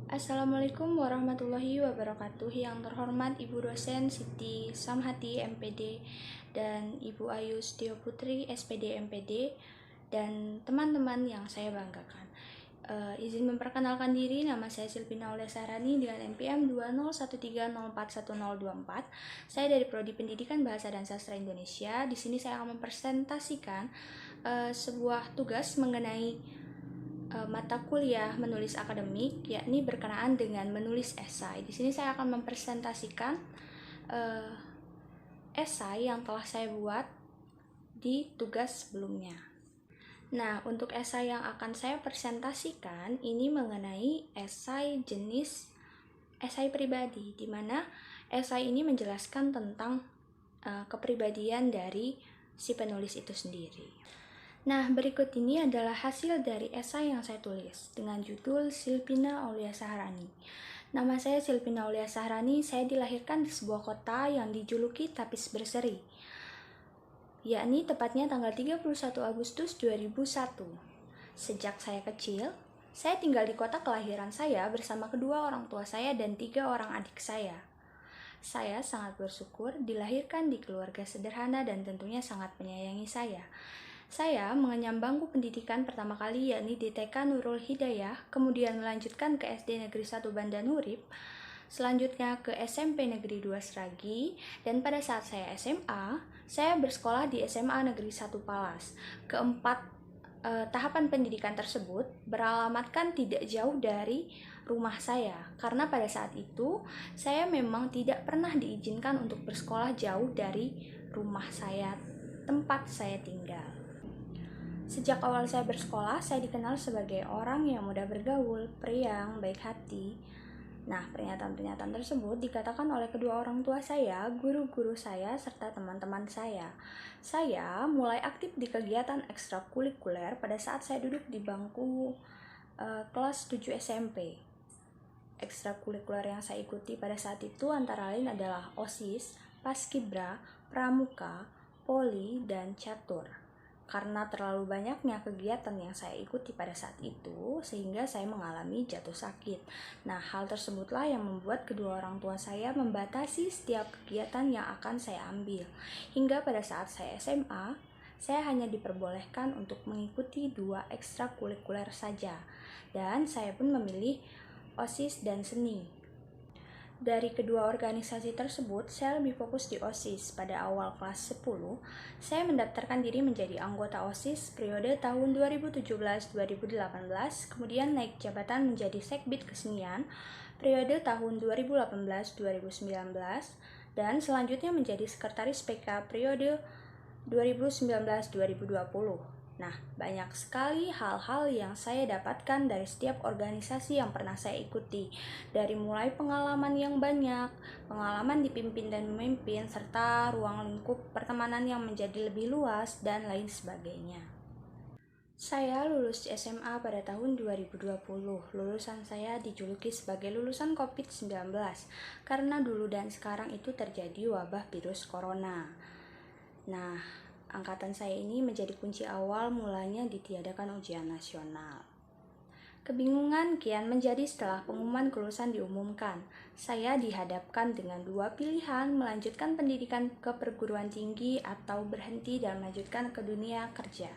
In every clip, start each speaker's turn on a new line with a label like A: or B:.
A: Assalamualaikum warahmatullahi wabarakatuh. Yang terhormat Ibu dosen Siti Samhati MPD dan Ibu Ayu Setio Putri SPD MPD dan teman-teman yang saya banggakan. Izin memperkenalkan diri, nama saya Silvina Aulia Sahrani dengan NPM 20130411024. Saya dari Prodi Pendidikan Bahasa dan Sastra Indonesia. Di sini saya akan mempresentasikan sebuah tugas mengenai mata kuliah menulis akademik, yakni berkenaan dengan menulis esai. Di sini saya akan mempresentasikan esai yang telah saya buat di tugas sebelumnya. Nah, untuk esai yang akan saya presentasikan ini mengenai esai jenis esai pribadi, di mana esai ini menjelaskan tentang kepribadian dari si penulis itu sendiri. Nah, berikut ini adalah hasil dari esai yang saya tulis dengan judul Silvina Aulia Sahrani. Nama saya Silvina Aulia Sahrani, saya dilahirkan di sebuah kota yang dijuluki Tapis Berseri, yakni tepatnya tanggal 31 Agustus 2001. Sejak saya kecil, saya tinggal di kota kelahiran saya bersama kedua orang tua saya dan 3 orang adik saya. Saya sangat bersyukur dilahirkan di keluarga sederhana dan tentunya sangat menyayangi saya. Saya mengenyam bangku pendidikan pertama kali yakni di TK Nurul Hidayah, kemudian melanjutkan ke SD Negeri 1 Banda Nurip, selanjutnya ke SMP Negeri 2 Sragi, dan pada saat saya SMA, saya bersekolah di SMA Negeri 1 Palas. Keempat tahapan pendidikan tersebut beralamatkan tidak jauh dari rumah saya, karena pada saat itu saya memang tidak pernah diizinkan untuk bersekolah jauh dari rumah saya, tempat saya tinggal. Sejak awal saya bersekolah, saya dikenal sebagai orang yang mudah bergaul, periang, baik hati. Nah, pernyataan-pernyataan tersebut dikatakan oleh kedua orang tua saya, guru-guru saya, serta teman-teman saya. Saya mulai aktif di kegiatan ekstrakurikuler pada saat saya duduk di bangku kelas 7 SMP. Ekstrakurikuler yang saya ikuti pada saat itu antara lain adalah OSIS, Paskibra, Pramuka, Poli, dan Catur. Karena terlalu banyaknya kegiatan yang saya ikuti pada saat itu, sehingga saya mengalami jatuh sakit. Nah, hal tersebutlah yang membuat kedua orang tua saya membatasi setiap kegiatan yang akan saya ambil. Hingga pada saat saya SMA, saya hanya diperbolehkan untuk mengikuti 2 ekstrakurikuler saja. Dan saya pun memilih OSIS dan seni. Dari kedua organisasi tersebut, saya lebih fokus di OSIS. Pada awal kelas 10, saya mendaftarkan diri menjadi anggota OSIS periode tahun 2017-2018, kemudian naik jabatan menjadi Sekbid Kesenian periode tahun 2018-2019, dan selanjutnya menjadi Sekretaris PK periode 2019-2020. Nah, banyak sekali hal-hal yang saya dapatkan dari setiap organisasi yang pernah saya ikuti. Dari mulai pengalaman yang banyak, pengalaman dipimpin dan memimpin, serta ruang lingkup pertemanan yang menjadi lebih luas, dan lain sebagainya. Saya lulus SMA pada tahun 2020. Lulusan saya dijuluki sebagai lulusan COVID-19 karena dulu dan sekarang itu terjadi wabah virus corona. Nah, angkatan saya ini menjadi kunci awal mulanya ditiadakan ujian nasional. Kebingungan kian menjadi setelah pengumuman kelulusan diumumkan. Saya dihadapkan dengan 2 pilihan, melanjutkan pendidikan ke perguruan tinggi atau berhenti dan melanjutkan ke dunia kerja.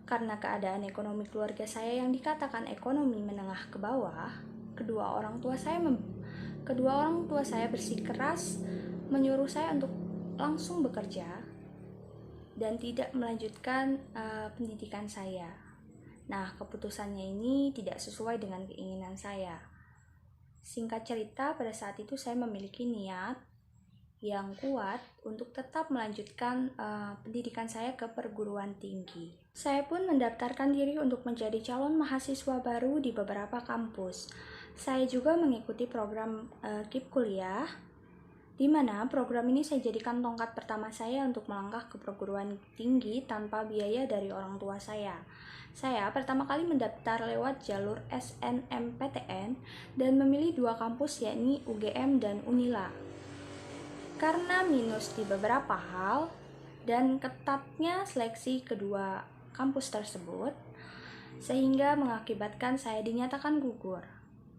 A: Karena keadaan ekonomi keluarga saya yang dikatakan ekonomi menengah ke bawah, kedua orang tua saya bersikeras menyuruh saya untuk langsung bekerja dan tidak melanjutkan pendidikan saya. Nah, keputusannya ini tidak sesuai dengan keinginan saya. Singkat cerita, pada saat itu saya memiliki niat yang kuat untuk tetap melanjutkan pendidikan saya ke perguruan tinggi. Saya pun mendaftarkan diri untuk menjadi calon mahasiswa baru di beberapa kampus. Saya juga mengikuti program KIP Kuliah, di mana program ini saya jadikan tongkat pertama saya untuk melangkah ke perguruan tinggi tanpa biaya dari orang tua saya. Saya pertama kali mendaftar lewat jalur SNMPTN dan memilih 2 kampus yakni UGM dan Unila. Karena minus di beberapa hal dan ketatnya seleksi kedua kampus tersebut, sehingga mengakibatkan saya dinyatakan gugur.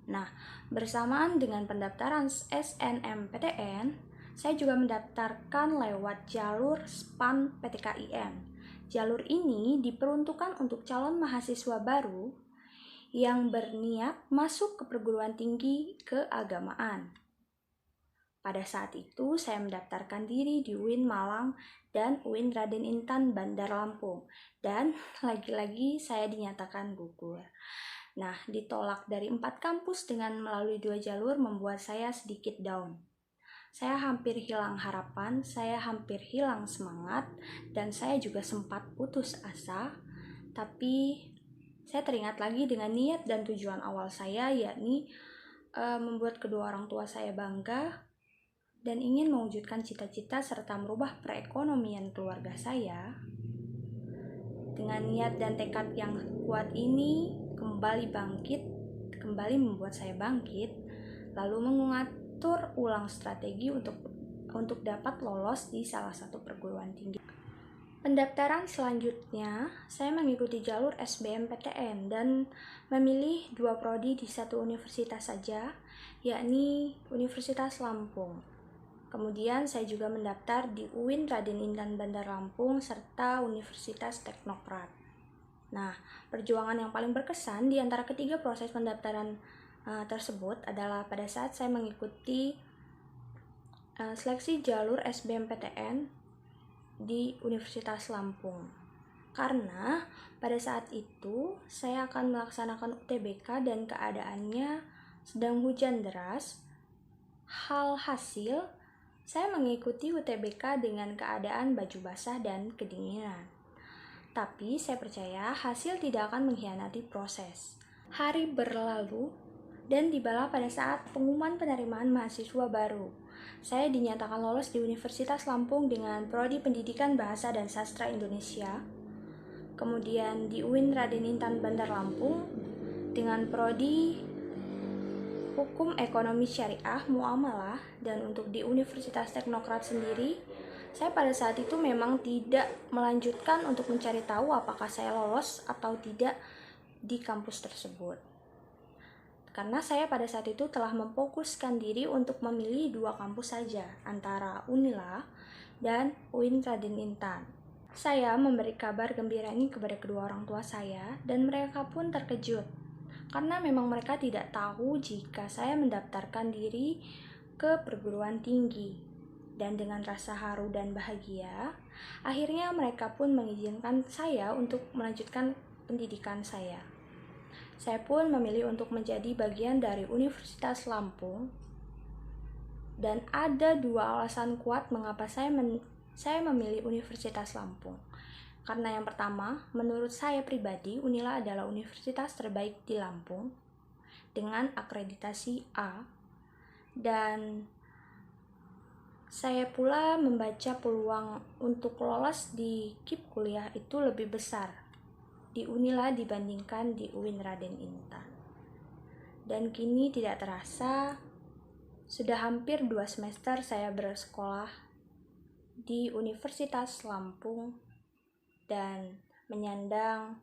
A: Nah, bersamaan dengan pendaftaran SNMPTN, saya juga mendaftarkan lewat jalur SPAN PTKIN. Jalur ini diperuntukkan untuk calon mahasiswa baru yang berniat masuk ke perguruan tinggi keagamaan. Pada saat itu, saya mendaftarkan diri di UIN Malang dan UIN Raden Intan Bandar Lampung. Dan lagi-lagi saya dinyatakan gugur. Nah, ditolak dari 4 kampus dengan melalui 2 jalur membuat saya sedikit down. Saya hampir hilang harapan, saya hampir hilang semangat, dan saya juga sempat putus asa. Tapi saya teringat lagi dengan niat dan tujuan awal saya, yakni membuat kedua orang tua saya bangga dan ingin mewujudkan cita-cita serta merubah perekonomian keluarga saya. Dengan niat dan tekad yang kuat ini kembali membuat saya bangkit, lalu mengatur ulang strategi untuk dapat lolos di salah satu perguruan tinggi. Pendaftaran selanjutnya, saya mengikuti jalur SBMPTN dan memilih 2 prodi di satu universitas saja, yakni Universitas Lampung. Kemudian saya juga mendaftar di UIN Raden Intan Bandar Lampung serta Universitas Teknokrat. Nah, perjuangan yang paling berkesan di antara ketiga proses pendaftaran tersebut adalah pada saat saya mengikuti seleksi jalur SBMPTN di Universitas Lampung. Karena pada saat itu saya akan melaksanakan UTBK dan keadaannya sedang hujan deras. Hasil saya mengikuti UTBK dengan keadaan baju basah dan kedinginan. Tapi saya percaya hasil tidak akan mengkhianati proses. Hari berlalu dan tibalah pada saat pengumuman penerimaan mahasiswa baru. Saya dinyatakan lolos di Universitas Lampung dengan prodi Pendidikan Bahasa dan Sastra Indonesia. Kemudian di UIN Raden Intan Bandar Lampung dengan prodi Hukum Ekonomi Syariah Muamalah, dan untuk di Universitas Teknokrat sendiri, saya pada saat itu memang tidak melanjutkan untuk mencari tahu apakah saya lolos atau tidak di kampus tersebut. Karena saya pada saat itu telah memfokuskan diri untuk memilih 2 kampus saja, antara Unila dan UIN Raden Intan. Saya memberi kabar gembira ini kepada kedua orang tua saya dan mereka pun terkejut. Karena memang mereka tidak tahu jika saya mendaftarkan diri ke perguruan tinggi. Dan dengan rasa haru dan bahagia, akhirnya mereka pun mengizinkan saya untuk melanjutkan pendidikan saya. Saya pun memilih untuk menjadi bagian dari Universitas Lampung. Dan ada 2 alasan kuat mengapa saya memilih Universitas Lampung. Karena yang pertama, menurut saya pribadi, Unila adalah universitas terbaik di Lampung dengan akreditasi A. Dan saya pula membaca peluang untuk lolos di KIP kuliah itu lebih besar di Unila dibandingkan di UIN Raden Intan. Dan kini tidak terasa, sudah hampir 2 semester saya bersekolah di Universitas Lampung dan menyandang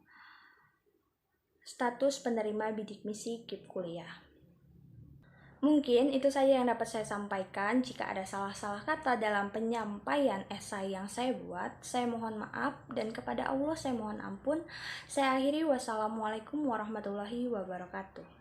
A: status penerima bidik misi KIP kuliah. Mungkin itu saja yang dapat saya sampaikan. Jika ada salah-salah kata dalam penyampaian esai yang saya buat, saya mohon maaf dan kepada Allah saya mohon ampun. Saya akhiri, wassalamualaikum warahmatullahi wabarakatuh.